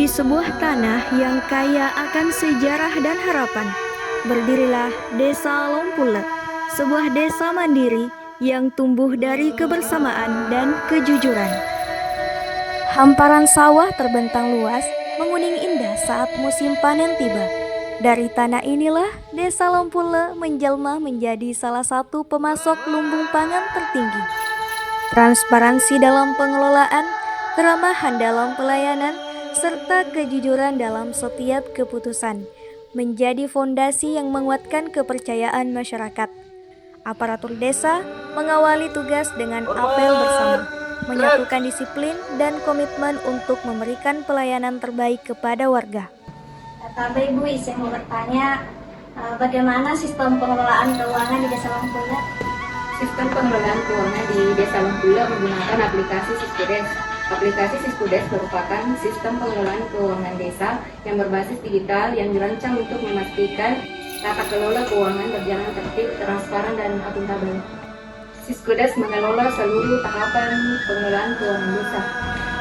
Di sebuah tanah yang kaya akan sejarah dan harapan, berdirilah Desa Lompule, sebuah desa mandiri yang tumbuh dari kebersamaan dan kejujuran. Hamparan sawah terbentang luas, menguning indah saat musim panen tiba. Dari tanah inilah Desa Lompule menjelma menjadi salah satu pemasok lumbung pangan tertinggi. Transparansi dalam pengelolaan, keramahan dalam pelayanan, serta kejujuran dalam setiap keputusan menjadi fondasi yang menguatkan kepercayaan masyarakat. Aparatur desa mengawali tugas dengan apel bersama, menyatukan disiplin dan komitmen untuk memberikan pelayanan terbaik kepada warga. Tapi Ibu, saya mau bertanya, bagaimana sistem pengelolaan keuangan di Desa Lompule? Sistem pengelolaan keuangan di Desa Lompule menggunakan aplikasi Siskudes. Aplikasi Siskudes merupakan sistem pengelolaan keuangan desa yang berbasis digital yang dirancang untuk memastikan tata kelola keuangan berjalan tertib, transparan, dan akuntabel. Siskudes mengelola seluruh tahapan pengelolaan keuangan desa.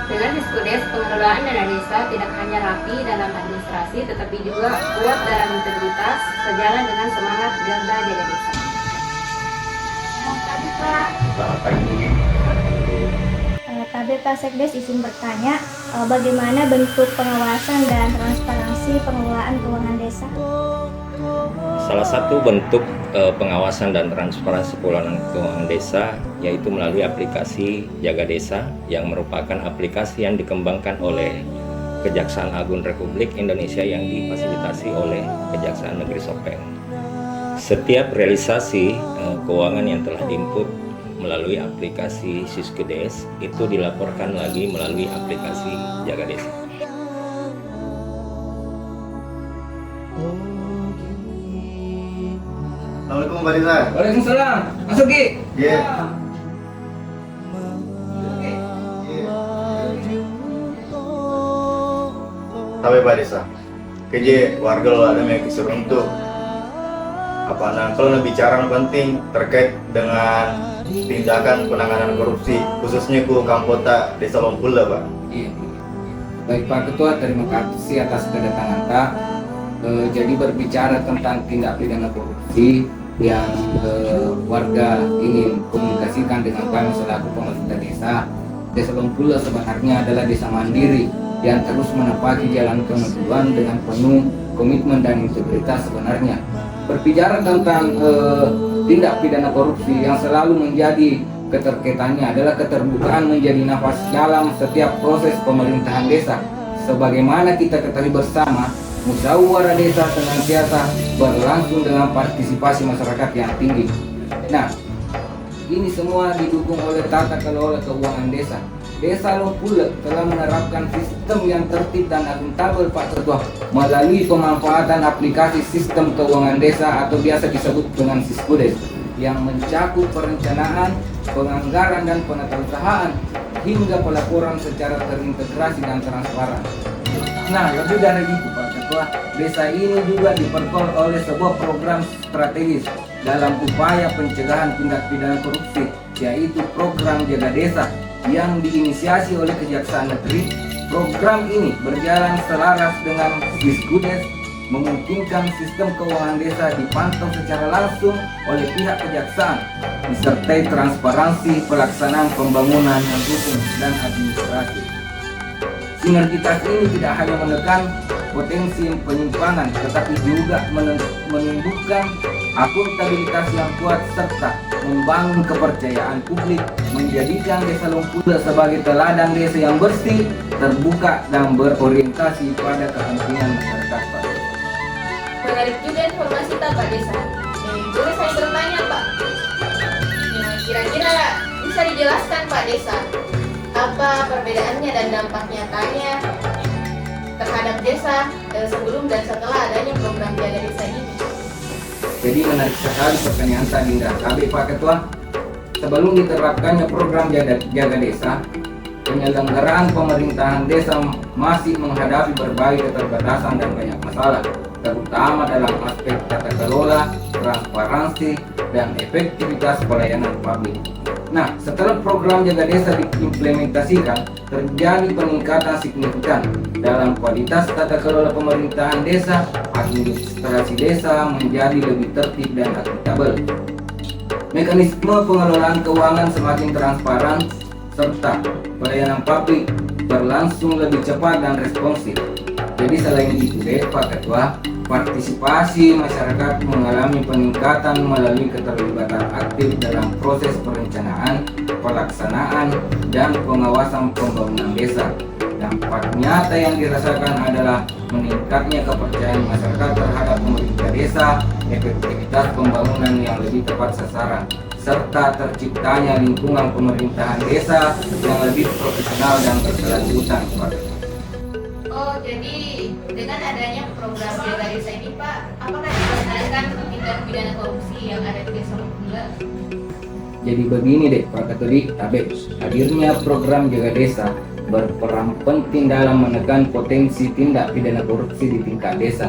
Dengan Siskudes, pengelolaan dana desa tidak hanya rapi dalam administrasi, tetapi juga kuat dalam integritas, sejalan dengan semangat Garda Jaga Desa. Selamat pagi. Pak Sekdes izin bertanya, bagaimana bentuk pengawasan dan transparansi pengelolaan keuangan desa? Salah satu bentuk pengawasan dan transparansi pengelolaan keuangan desa yaitu melalui aplikasi Jaga Desa yang merupakan aplikasi yang dikembangkan oleh Kejaksaan Agung Republik Indonesia yang difasilitasi oleh Kejaksaan Negeri Sopeng. Setiap realisasi keuangan yang telah diinput melalui aplikasi Siskudes itu dilaporkan lagi melalui aplikasi Jaga Desa. Assalamualaikum Mbak Disa. Waalaikumsalam. Masuk Ki. Iya. Tapi Mbak Disa, keje warga lo ada yang disuruh untuk kalau bicara penting terkait dengan tindakan penanganan korupsi khususnya ku Kampota Desa Lompule, Pak. Iya. Baik Pak Ketua, terima kasih atas kedatangan Pak. Jadi berbicara tentang tindak pidana korupsi yang warga ingin komunikasikan dengan kami selaku pemerintah desa. Desa Lompule sebenarnya adalah desa mandiri yang terus menepati jalan kemajuan dengan penuh komitmen dan integritas sebenarnya. Berbicara tentang tindak pidana korupsi yang selalu menjadi keterkaitannya adalah keterbukaan menjadi nafas dalam setiap proses pemerintahan desa. Sebagaimana kita ketahui bersama, musyawarah desa senantiasa berlangsung dengan partisipasi masyarakat yang tinggi. Nah, ini semua didukung oleh tata kelola keuangan desa. Desa Lompule telah menerapkan sistem yang tertib dan akuntabel Pak Ketua melalui pemanfaatan aplikasi sistem keuangan desa atau biasa disebut dengan Siskudes yang mencakup perencanaan, penganggaran dan penatausahaan hingga pelaporan secara terintegrasi dan transparan. Nah, lebih dari itu Pak Ketua, desa ini juga diperkuat oleh sebuah program strategis dalam upaya pencegahan tindak pidana korupsi, yaitu program Jaga Desa yang diinisiasi oleh Kejaksaan Negeri. Program ini berjalan selaras dengan Siskudes, memungkinkan sistem keuangan desa dipantau secara langsung oleh pihak kejaksaan, disertai transparansi pelaksanaan pembangunan yang hukum dan administrasi. Sinergitas ini tidak hanya menekan potensi penyimpangan, tetapi juga menumbuhkan akuntabilitas yang kuat serta membangun kepercayaan publik, menjadikan Desa Lompule sebagai teladan desa yang bersih, terbuka, dan berorientasi pada kepentingan masyarakat, Pak. Menarik juga informasi Pak Desa. Boleh saya bertanya Pak? Kira-kira bisa dijelaskan Pak Desa, apa perbedaannya dan dampak nyatanya terhadap desa sebelum dan setelah adanya program Jaga Desa ini? Jadi menarik sekali pertanyaan tadi Indra. Tapi Pak Ketua, sebelum diterapkannya program Jaga Desa, penyelenggaraan pemerintahan desa masih menghadapi berbagai keterbatasan dan banyak masalah. terutama dalam aspek tata kelola, transparansi, dan efektivitas pelayanan publik. Nah, setelah program Jaga Desa diimplementasikan, terjadi peningkatan signifikan dalam kualitas tata kelola pemerintahan desa, administrasi desa menjadi lebih tertib dan akuntabel. Mekanisme pengelolaan keuangan semakin transparan, serta pelayanan publik berlangsung lebih cepat dan responsif. Jadi selain itu Pak Ketua, partisipasi masyarakat mengalami peningkatan melalui keterlibatan aktif dalam proses perencanaan, pelaksanaan, dan pengawasan pembangunan desa. Dampak nyata yang dirasakan adalah meningkatnya kepercayaan masyarakat terhadap pemerintah desa, efektivitas pembangunan yang lebih tepat sasaran, serta terciptanya lingkungan pemerintahan desa yang lebih profesional dan berkelanjutan. Oh, jadi dengan adanya program Jaga Desa ini, Pak, apakah diselesaikan tindak pidana korupsi yang ada di Desa Lompula? Jadi begini deh Pak Ketua, hadirnya program Jaga Desa berperan penting dalam menekan potensi tindak pidana korupsi di tingkat desa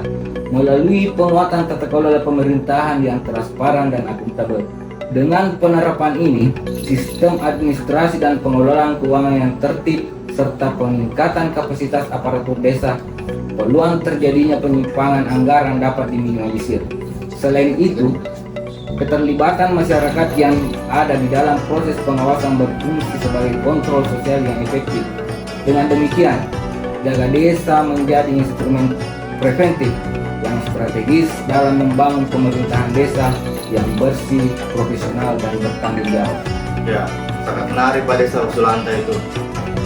melalui penguatan tata kelola pemerintahan yang transparan dan akuntabel. Dengan penerapan ini, sistem administrasi dan pengelolaan keuangan yang tertib serta peningkatan kapasitas aparatur desa, peluang terjadinya penyimpangan anggaran dapat diminimalisir. Selain itu, keterlibatan masyarakat yang ada di dalam proses pengawasan berfungsi sebagai kontrol sosial yang efektif. Dengan demikian, Jaga Desa menjadi instrumen preventif yang strategis dalam membangun pemerintahan desa yang bersih, profesional, dan bertanggung jawab. Ya, sangat menarik Pak Desa usulan Anda itu.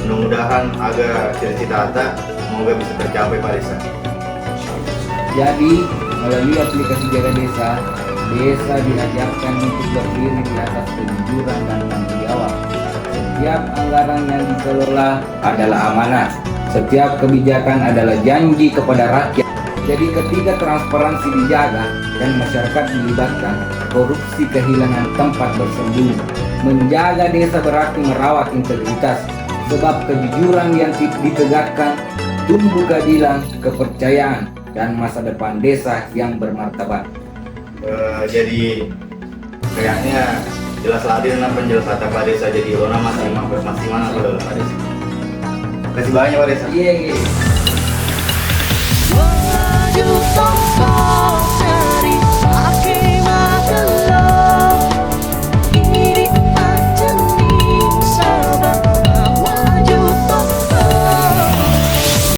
Mudah-mudahan agar cita-cita Anda semoga bisa tercapai Pak Desa. Jadi, melalui aplikasi Jaga Desa, desa diajarkan untuk berdiri di atas kejujuran dan tanggung jawab. Setiap anggaran yang dikelola adalah amanah. Setiap kebijakan adalah janji kepada rakyat. Jadi ketika transparansi dijaga dan masyarakat dilibatkan, korupsi kehilangan tempat bersembunyi. Menjaga desa berarti merawat integritas, sebab kejujuran yang ditegakkan tumbuh keadilan, kepercayaan, dan masa depan desa yang bermartabat. Jadi kayaknya jelas hadir dengan penjelasan Pak Desa, jadi Lona masih mana Pak Desa. Terima kasih banyak Pak Desa. Iya.